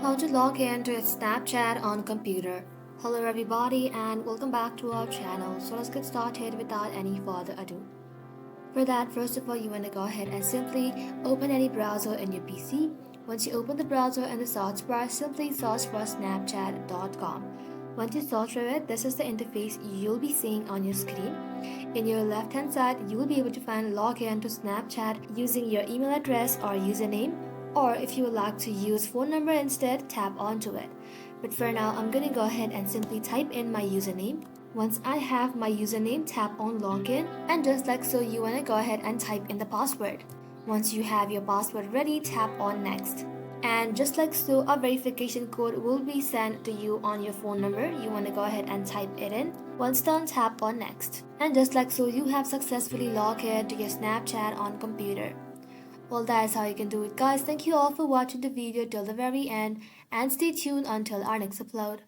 How to log in to your Snapchat on computer. Hello everybody and welcome back to our channel. So let's get started without any further ado. For that, first of all, you want to go ahead and simply open any browser in your PC. Once you open the browser in the search bar, simply search for snapchat.com. Once you search for it, this is the interface you'll be seeing on your screen. In your left hand side, you will be able to find login to Snapchat using your email address or username, or if you would like to use phone number instead, tap onto it. But for now, I'm gonna go ahead and simply type in my username. Once I have my username, tap on login, and just like so, you wanna go ahead and type in the password. Once you have your password ready, tap on next. And just like so, a verification code will be sent to you on your phone number. You want to go ahead and type it in. Once done, tap on next. And just like so, you have successfully logged in to your Snapchat on computer. Well, that is how you can do it, guys. Thank you all for watching the video till the very end, and stay tuned until our next upload.